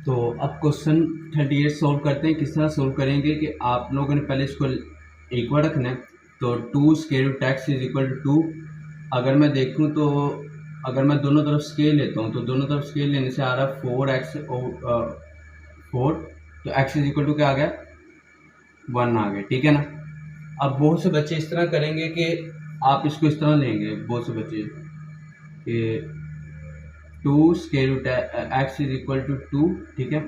तो अब question 38 solve करते हैं। किस तरह सॉल्व करेंगे कि आप लोगों ने पहले इसको इक्वल रखना है। तो 2 square root x is equal to 2। अगर मैं देखूं तो अगर मैं दोनों तरफ स्केल लेता हूं तो दोनों तरफ स्केल लेने से आ रहा है 4x और 4। तो x इज इक्वल टू क्या आ गया, 1 आ गया। ठीक है ना। अब बहुत से बच्चे इस तरह करेंगे कि आप इसको इस तरह लेंगे, बहुत से बच्चे कि 2 square root x is equal to 2। ठीक है,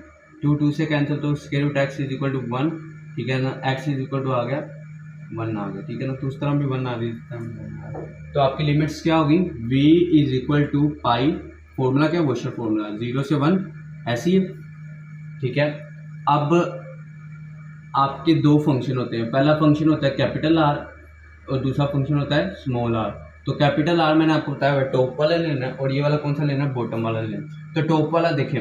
2 से कैंसिल, तो square root x is equal to 1। ठीक है ना, एक्स इज इक्वल टू आ गया 1 आ गया। ठीक है ना, तो उस तरह भी 1 आ रही है। तो आपकी लिमिट्स क्या होगी, v is equal to pi, formula क्या, वॉशर फॉर्मूला 0 से 1 ऐसी है। ठीक है, अब आपके दो फंक्शन होते हैं। पहला फंक्शन होता है कैपिटल आर और दूसरा फंक्शन होता है स्मॉल आर। तो कैपिटल आर मैंने आपको बताया टॉप वाला लेना है और ये वाला कौन सा लेना है, बॉटम वाला लेना है। तो टॉप वाला देखें,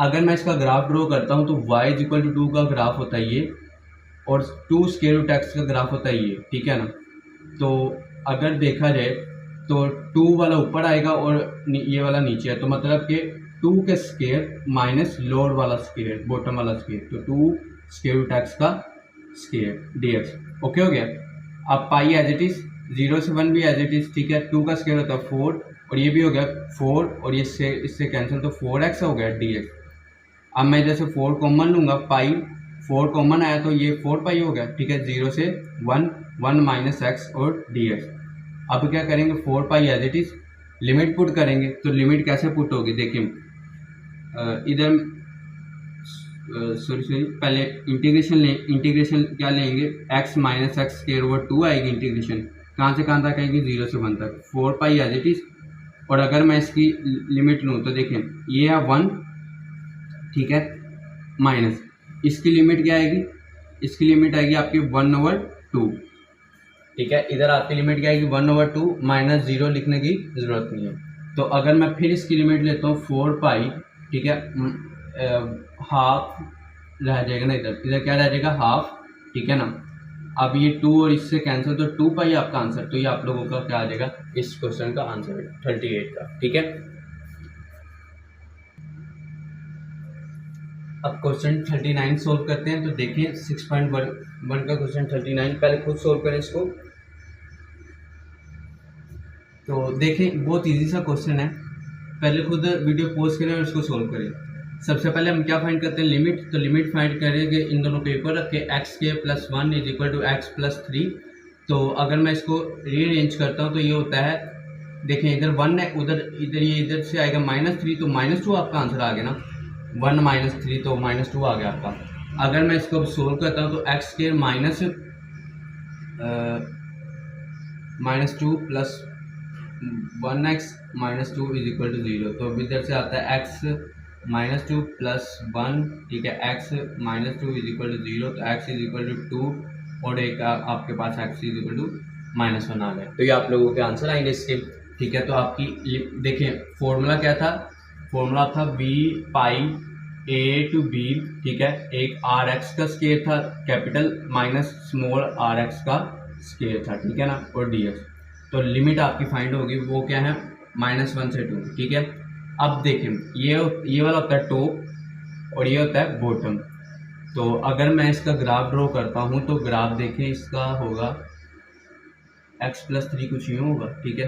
अगर मैं इसका ग्राफ ड्रॉ करता हूँ तो y इज इक्वल टू 2 का ग्राफ होता है ये, और 2 स्क्वायर रूट एक्स का ग्राफ होता है ये। ठीक है ना। तो अगर देखा जाए तो 2 वाला ऊपर आएगा और ये वाला नीचे है, तो मतलब कि 2 के स्क्वायर माइनस लोअर वाला स्क्वायर, बॉटम वाला स्क्वायर, तो 2 स्क्वायर रूट एक्स का स्क्वायर dx। ओके हो गया। अब पाई एज इट इज, 0 से 1 भी एज इट इज। ठीक है, 2 का स्क्वायर होता है 4 और ये भी हो गया 4 और ये इससे कैंसिल, तो 4x हो गया dx। अब मैं इधर से 4 कॉमन लूँगा, पाई 4 कॉमन आया तो ये 4 पाई हो गया। ठीक है, 0 से 1 1 माइनस एक्स और dx। अब क्या करेंगे, 4 pi as it is, limit put करेंगे। तो लिमिट कैसे पुट होगी, देखिए इधर सॉरी पहले इंटीग्रेशन क्या लेंगे, x minus x square over 2 आएगी इंटीग्रेशन। कहाँ से कहाँ तक आएगी, 0 से 1 तक, 4 पाई एज इट इज। और अगर मैं इसकी लिमिट लूँ तो देखें ये है 1। ठीक है, माइनस इसकी लिमिट क्या आएगी, इसकी लिमिट आएगी आपकी 1/2। ठीक है, इधर आपकी लिमिट क्या आएगी 1/2, माइनस 0 लिखने की ज़रूरत नहीं है। तो अगर मैं फिर इसकी लिमिट लेता हूँ 4 पाई, ठीक है, हाफ रह जाएगा ना, इधर इधर क्या रह जाएगा, हाफ। ठीक है ना। अब ये 2 और इससे कैंसिल, तो 2 पाई आपका आंसर। तो ये आप लोगों का क्या आ जाएगा, इस क्वेश्चन का आंसर 38 का। ठीक है, अब क्वेश्चन 39 सोल्व करते हैं। तो देखिए 6.1 का क्वेश्चन 39, पहले खुद सोल्व करें इसको। तो देखें बहुत इजी सा क्वेश्चन है, पहले खुद वीडियो पॉज करें और इसको सोल्व करें। सबसे पहले हम क्या फाइंड करते हैं, लिमिट। तो लिमिट फाइंड करेंगे इन दोनों के ऊपर रख के, एक्स के plus 1 is equal to x plus 3। तो अगर मैं इसको रीअरेंज करता हूँ तो ये होता है, देखें इधर 1 है, उधर इधर ये इधर से आएगा -3, तो -2 आपका आंसर आ गया ना, 1 माइनस 3 तो -2 आ गया आपका। अगर मैं इसको सोल्व करता हूँ तो एक्स के -2 plus 1x -2 is equal to 0। तो इधर से आता है x -2 प्लस 1। ठीक है, x -2 इज इक्वल टू 0, तो x इज इक्वल टू 2 और एक आपके पास x इज इक्वल टू -1 आ गया। तो ये आप लोगों के आंसर आएंगे इसके। ठीक है, तो आपकी देखिए फॉर्मूला क्या था, फॉर्मूला था v पाई a टू b। ठीक है, एक rx का स्क्वायर था कैपिटल माइनस स्मॉल rx का स्क्वायर था। ठीक है ना, और dx। तो लिमिट आपकी फाइंड होगी, वो क्या है, -1 से 2। ठीक है, अब देखें ये वाला होता है टॉप और ये होता है बॉटम। तो अगर मैं इसका ग्राफ ड्रॉ करता हूँ तो ग्राफ देखें इसका होगा x प्लस 3 कुछ यूँ होगा। ठीक है,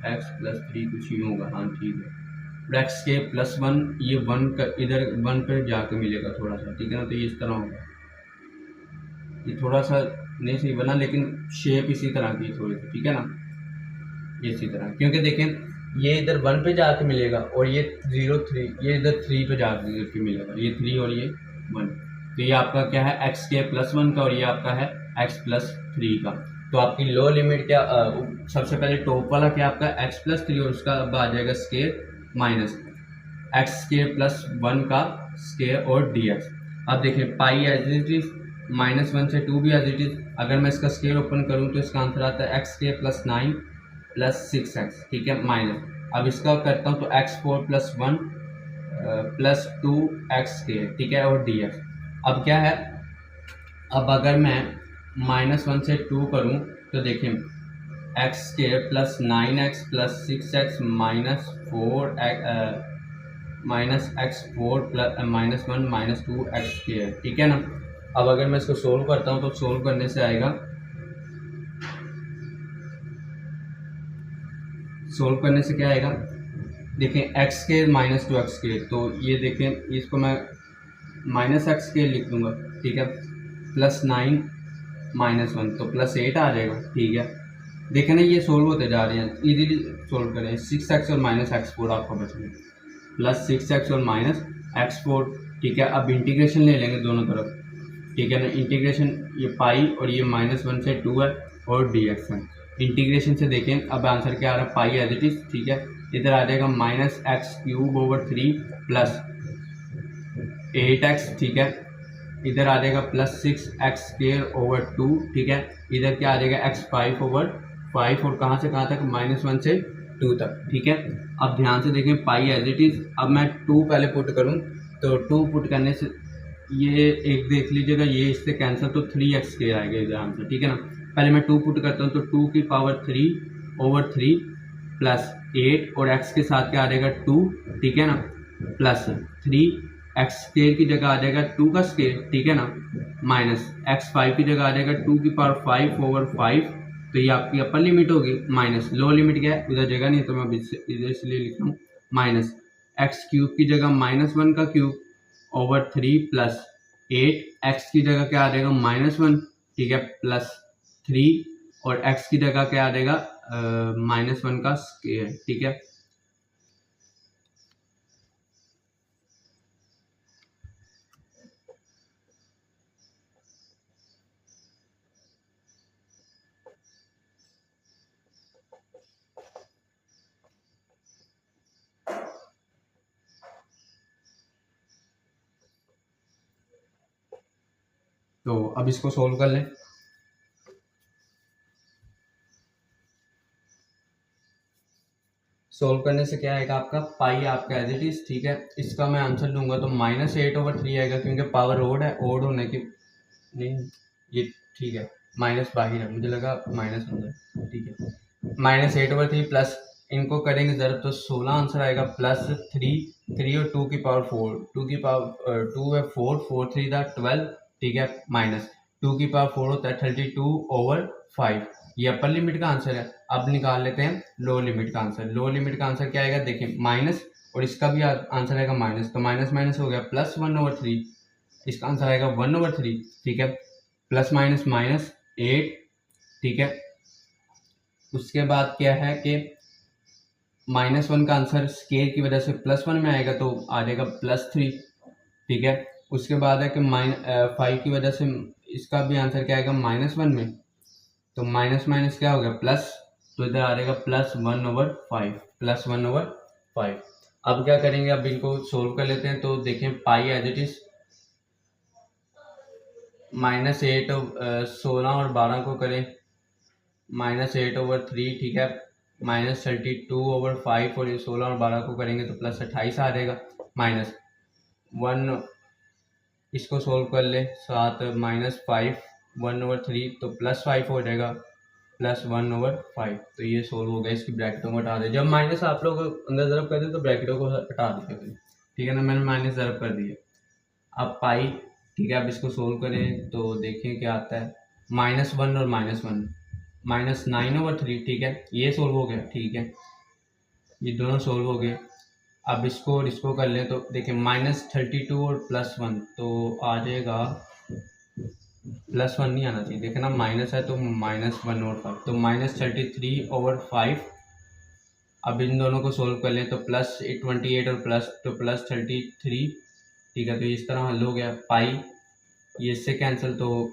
x प्लस 3 कुछ यूँ होगा, हाँ ठीक है। x के प्लस 1, ये 1 का इधर 1 पे जाके मिलेगा थोड़ा सा। ठीक है ना, तो ये इस तरह होगा, ये थोड़ा सा नहीं सही बना लेकिन शेप इसी तरह की थोड़ी सी। ठीक है ना, ये इसी तरह, क्योंकि देखें ये इधर 1 पे जाके मिलेगा और ये 0 3, ये इधर 3 पे जाके मिलेगा, ये 3 और ये 1। तो ये आपका क्या है, x के प्लस 1 का और ये आपका है x प्लस 3 का। तो आपकी लो लिमिट क्या, सबसे पहले टॉप वाला क्या आपका x प्लस 3 और उसका अब आ जाएगा square minus x square plus 1 का स्केयर और dx। अब देखिए पाई एज इट इज, -1 से 2 भी एज इट इज। अगर मैं इसका स्केयर ओपन करूं तो इसका आंसर आता है x square plus 9 plus 6x। ठीक है, माइनस, अब इसका करता हूं तो x4 plus 1 plus 2x square. ठीक है, और dx। अब क्या है, अब अगर मैं -1 से 2 करूं तो देखिए x square plus 9x plus 6x minus 4x -x4 plus -1 -2x² है, ठीक है ना। अब अगर मैं इसको सोल्व करता हूँ तो सोल्व करने से आएगा, सोल्व करने से क्या आएगा, देखें x² -2x², तो ये देखें इसको मैं -x² लिख दूंगा, ठीक है, +9 -1 तो +8 आ जाएगा, ठीक है। देखें ना ये सोल्व होते जा रहे हैं, इजीली सोल्व करें। 6x और -x4 आपको बचेंगे, +6x और -x4, ठीक है। अब इंटीग्रेशन ले लेंगे दोनों तरफ, ठीक है ना। इंटीग्रेशन ये पाई और ये -1 से 2 है और dx है। इंटीग्रेशन से देखें अब आंसर क्या आ रहा है, पाई एज इट इज, ठीक है। इधर आ जाएगा -x³ + 8x, ठीक है। इधर आ जाएगा +6x² 2, ठीक है। इधर क्या आ जाएगा x5/5 और कहाँ से कहाँ तक, -1 से 2 तक, ठीक है। अब ध्यान से देखें पाई एज इट इज। अब मैं 2 पहले पुट करूँ तो 2 पुट करने से ये एक देख लीजिएगा, ये इससे कैंसिल, तो 3x² आएगा इधर आंसर, ठीक है ना। पहले मैं 2 पुट करता हूँ तो 2⁵3/3 + 8 और x के साथ क्या आ जाएगा 2, ठीक है ना, +3 x² की जगह आ जाएगा 2 का स्क्वायर, ठीक है ना, -x5 की जगह आ जाएगा 2⁵5/5, तो ये आपकी अपर लिमिट होगी। माइनस लो लिमिट क्या है, उधर जगह नहीं है तो मैं इधर इसलिए लिख रहा हूँ, -x³ की जगह -1/3 + 8, x की जगह क्या आ जाएगा -1, ठीक है, +3 और x की जगह क्या आ जाएगा -1 का स्क्वायर, ठीक है। तो अब इसको सोल्व कर लें। सोल्व करने से क्या आएगा आपका, पाई आपका एज इट इज, ठीक है। इसका मैं आंसर दूंगा तो -8/3 आएगा, क्योंकि पावर ओड है, ओड होने की नहीं, ये ठीक है, माइनस बाहर है, मुझे लगा माइनस अंदर, ठीक है। -8/3 प्लस इनको करेंगे ज़रूर तो 16 आंसर आएगा, +3 और 2 की पावर 4, 2 की पावर 2 है 4, 4 3 12, ठीक है, -2 की पावर 4 होता है 32/5। ये अपर लिमिट का आंसर है। अब निकाल लेते हैं लो लिमिट का आंसर। लो लिमिट का आंसर क्या आएगा, देखिए माइनस और इसका भी आंसर आएगा माइनस, तो माइनस माइनस हो गया +1/3, इसका आंसर आएगा 1/3, ठीक है, ±−8, ठीक है। उसके बाद क्या है कि -1 का आंसर स्केयर की वजह से +1 में आएगा तो आ जाएगा +3, ठीक है। उसके बाद है कि 5 की वजह से इसका भी आंसर क्या आएगा -1 में, तो माइनस माइनस क्या हो गया प्लस, तो इधर आ जाएगा +1/5। अब क्या करेंगे, अब इनको सोल्व कर लेते हैं। तो देखें पाई एज इट इज, -8 16 और 12 को करें -8/3, ठीक है, -32/5 और ये 16 और 12 को करेंगे तो +28 आ जाएगा, -1 इसको सोल्व कर ले, साथ -5 1/3 तो +5 हो जाएगा, +1/5। तो ये सोल्व हो गया, इसकी ब्रैकेटों को हटा दे। जब माइनस आप लोग अंदर ज़रब कर दे तो ब्रैकेटों को हटा दीजिए, ठीक है ना। मैंने माइनस ज़रब कर दिया। अब पाई, ठीक है, अब इसको सोल्व करें तो देखें क्या आता है, -1 और -1, -9/3, ठीक है, ये सोल्व हो गया, ठीक है, ये दोनों सोल्व हो गए। अब इसको और इसको कर लें तो देखिए -32 और +1 तो आ जाएगा, +1 नहीं आना चाहिए, देखना माइनस है तो -1/5, तो -33/5। अब इन दोनों को सोल्व कर लें तो +28 और +33, ठीक है, तो इस तरह हल हो गया। पाई ये इससे कैंसिल, तो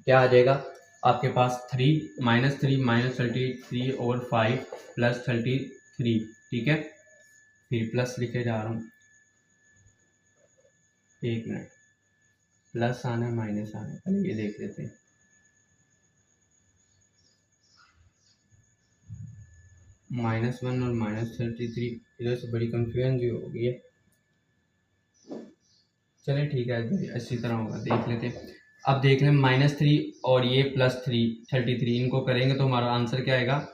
क्या आ जाएगा आपके पास 3 -33 +33, ठीक है। फिर प्लस लिखे जा रहा हूँ, एक मिनट, प्लस आना है माइनस आना है, पहले ये देख लेते हैं। -1 और -33 इधर से बड़ी कंफ्यूजन जो हो गई है। चलिए ठीक है, इसी तरह होगा, देख लेते हैं। अब देख लें -3 और ये +3 33, इनको करेंगे तो हमारा आंसर क्या आएगा,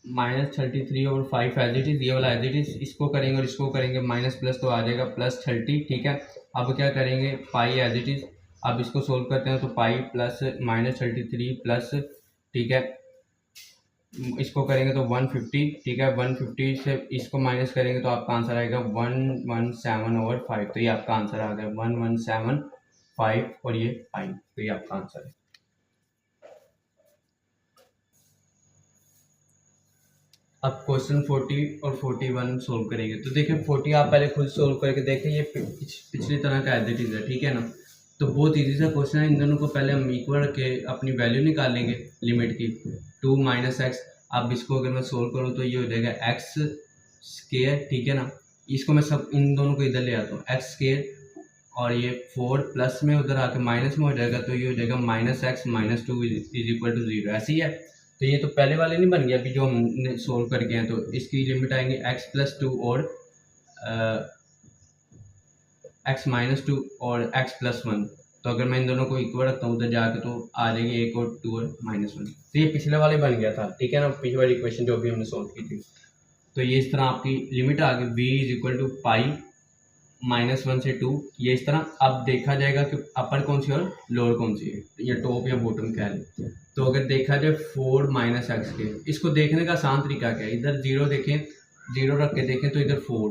-33/5 एज इट इज़, ये वाला एज इट इज़, इसको करेंगे और इसको करेंगे माइनस प्लस तो आ जाएगा +30, ठीक है। अब क्या करेंगे, पाई एज इट इज़, अब इसको सोल्व करते हैं तो पाई प्लस -33 प्लस, ठीक है, इसको करेंगे तो 150, ठीक है, 150 से इसको माइनस करेंगे तो आपका आंसर आएगा 117/5, तो ये आपका आंसर आ गया 1175 और ये पाई, तो ये आपका आंसर है। अब क्वेश्चन 40 और 41 सोल्व करेंगे। तो देखिए 40 आप पहले खुद सोल्व करके देखें, ये पिछली तरह का एज इट इज़ है, ठीक है ना। तो बहुत ईजी सा क्वेश्चन है, इन दोनों को पहले हम इक्वल के अपनी वैल्यू निकाल लेंगे लिमिट की, 2 - x। अब इसको अगर मैं सोल्व करूँ तो ये हो जाएगा एक्स स्केयर, ठीक है ना। इसको मैं सब इन दोनों को इधर ले आता हूँ, एक्स स्केयर और ये 4 प्लस में उधर आके माइनस में हो जाएगा, तो ये हो जाएगा -x - 2 = 0, ऐसे ही है। तो ये तो पहले वाले नहीं बन गया अभी जो हमने सोल्व करके हैं, तो इसकी लिमिट आएंगे x+2 और x-2 और x+1। तो अगर मैं इन दोनों को इक्वल रखता हूँ उधर जाके तो आ जाएगी 1 और 2 और -1। तो ये पिछले वाले बन गया था, ठीक है ना, पिछले वाली इक्वेशन जो भी हमने सोल्व की थी। तो ये इस तरह आपकी लिमिट आ गई, v = पाई -1 से 2, ये इस तरह। अब देखा जाएगा कि अपर कौन सी और लोअर कौन सी है, या टॉप या बॉटम कह लें। तो अगर देखा जाए 4 - x के, इसको देखने का आसान तरीका क्या है, इधर 0 देखें, 0 रख के देखें तो इधर 4,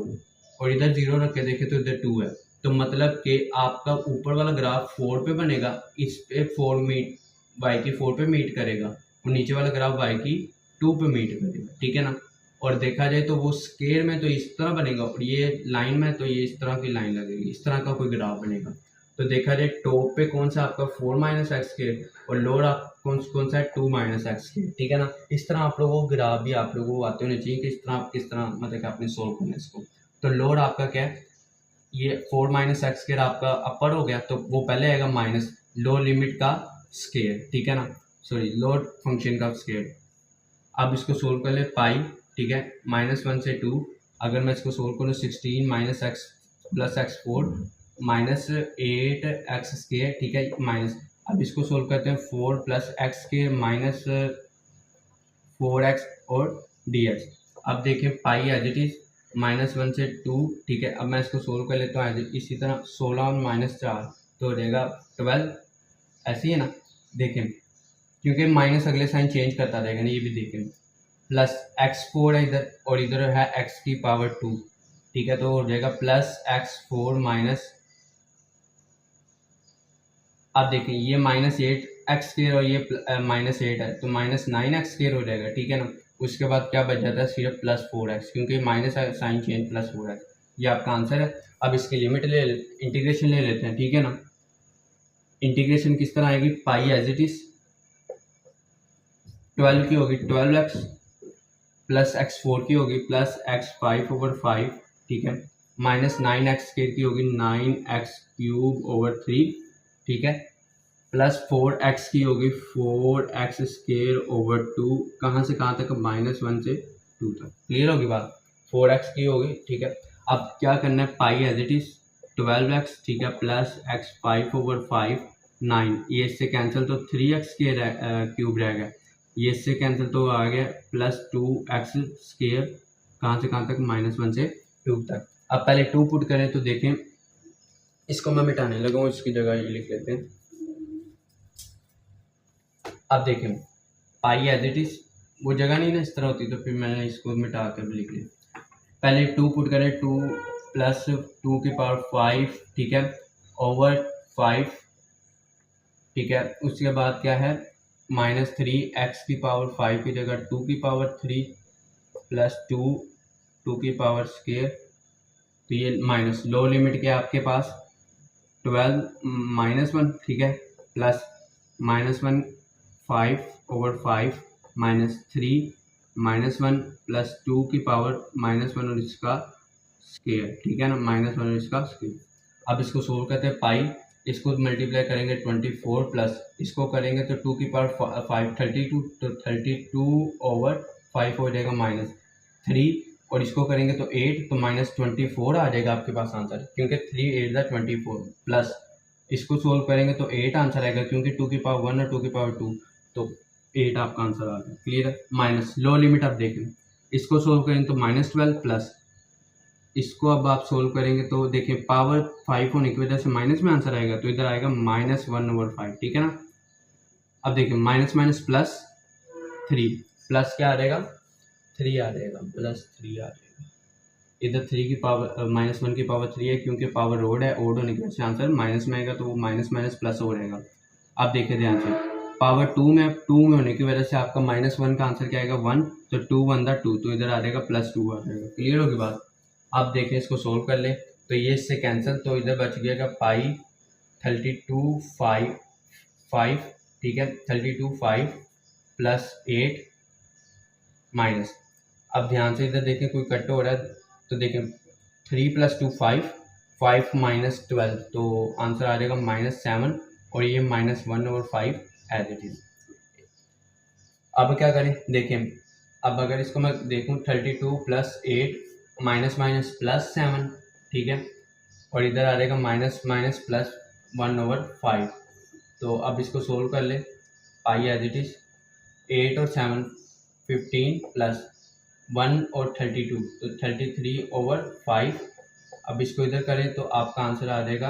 और इधर 0 रख के देखें तो इधर 2 है। तो मतलब कि आपका ऊपर वाला ग्राफ 4 पे बनेगा, इस पे 4 मीट y की 4 पे मीट करेगा, और नीचे वाला ग्राफ y की 2 पे मीट करेगा, ठीक है ना। और देखा जाए तो वो स्केयर में तो इस तरह बनेगा, और ये लाइन में तो ये इस तरह की लाइन लगेगी, इस तरह का कोई ग्राफ बनेगा। तो देखा जाए टॉप पे कौन सा आपका 4 - x स्केयर, और लोअर आप कौन सा है 2 - x स्केयर, ठीक है ना। इस तरह आप लोगों को ग्राफ भी आप लोगों को आते होने चाहिए कि इस तरह आप किस तरह मतलब कि आपने सोल्व करना है इसको। तो लोअर आपका क्या है, ये 4 - x स्केयर आपका अपर हो गया, तो वो पहले आएगा माइनस लोअर लिमिट का स्केयर, ठीक है ना, सॉरी लोअर फंक्शन का स्केयर। अब इसको सोल्व कर ले, पाई, ठीक है, -1 से 2, अगर मैं इसको सोल्व करूँ 16 - x + x4 -8x स्केयर, ठीक है, माइनस। अब इसको सोल्व करते हैं 4 + x स्केयर -4x और dx। अब देखें पाई एज इट इज़ -1 से 2, ठीक है। अब मैं इसको सोल्व कर लेता हूँ इसी तरह, 16 और -4 तो हो जाएगा 12, ऐसी है ना। देखें क्योंकि माइनस अगले साइन चेंज करता रहेगा ना, ये भी देखें, प्लस x4 है इधर, और इधर है x⁻², ठीक है, तो हो जाएगा +x4 माइनस, अब देखें ये -8x स्क्वायर और ये -8 है, तो -9x स्क्वायर हो जाएगा, ठीक है ना। उसके बाद क्या बच जाता है, सिर्फ +4x, क्योंकि माइनस साइन चेंज +4x, ये आपका आंसर है। अब इसकी लिमिट इंटीग्रेशन ले लेते हैं, ठीक है ना। इंटीग्रेशन किस तरह आएगी, पाई एज इट इज 12 की होगी 12x प्लस x4 की होगी प्लस x5/5, ठीक है, -9x स्क्वायर की होगी 9x³ 3, ठीक है, प्लस 4x की होगी 4x² 2, कहाँ से कहाँ तक, -1 से 2 तक, क्लियर होगी बात, 4x की होगी, ठीक है। अब क्या करना है, पाई एज इट इज 12x, ठीक है, प्लस x5/5 9, ये इससे कैंसिल तो 3x³ रहेगा, ये इससे कैंसिल तो आ गया प्लस 2x², कहाँ से कहाँ तक, -1 से 2 तक। अब पहले 2 पुट करें तो देखें, इसको मैं मिटाने लगा हूँ, इसकी जगह ये लिख लेते हैं। अब देखें पाई एज इट इज, वो जगह नहीं ना इस तरह होती, तो फिर मैंने इसको मिटा कर लिख लिया। पहले 2 पुट करें, 2 + 2⁵, ठीक है, ओवर 5, ठीक है। उसके बाद क्या है, -3x⁵ की जगह 2⁵ प्लस 2² तो ये माइनस, लो लिमिट क्या है आपके पास 12 -1, ठीक है, प्लस -1 5/5 -3 -1 प्लस 2⁻−1 और इसका स्क्वायर, ठीक है ना, -1 और इसका स्क्वायर। अब इसको सोल्व करते हैं, पाई इसको मल्टीप्लाई करेंगे 24 प्लस इसको करेंगे तो 2⁵ 32, तो 32/5 हो जाएगा -3, और इसको करेंगे तो 8, तो -24 आ जाएगा आपके पास आंसर, क्योंकि 3 8 24, प्लस इसको सोल्व करेंगे तो 8 आंसर आएगा, क्योंकि 2⁵1 और 2⁵2, तो 8 आपका आंसर आ गया। क्लियर है। माइनस लो लिमिट आप देखें, इसको सोल्व करें तो -12 प्लस इसको अब आप सोल्व करेंगे तो देखिए पावर 5 होने की वजह से माइनस में आंसर आएगा, तो इधर आएगा -1/5। ठीक है ना। अब देखिए माइनस माइनस प्लस 3 प्लस क्या आ जाएगा 3 आ जाएगा, +3 आ जाएगा। इधर 3 की पावर -1 की पावर 3 है, क्योंकि पावर ओड है, ओड होने की वजह से आंसर माइनस में आएगा, तो वो माइनस माइनस प्लस हो रहेगा। अब देखिए ध्यान से पावर 2 में होने की वजह से आपका -1 का आंसर क्या आएगा 1, तो 2 1 2, तो इधर आ जाएगा +2 आ जाएगा। क्लियर होगी बात। अब देखें इसको सोल्व कर ले तो ये इससे कैंसिल, तो इधर बच गया पाई 32 5, ठीक है 32 5 + 8 माइनस। अब ध्यान से इधर देखें कोई कट हो रहा है, तो देखें 3 + 2 5, 5 - 12, तो आंसर आ जाएगा -7, और ये -1/5 एज इट इज। अब क्या करें देखें, अब अगर इसको मैं देखूं 32 + 8 माइनस माइनस +7, ठीक है, और इधर आ जाएगा माइनस माइनस +1/5। तो अब इसको सोल्व कर ले, पाई एज इट इज 8 और 7 15 + 1 और 32, तो 33/5। अब इसको इधर करें तो आपका आंसर आ जाएगा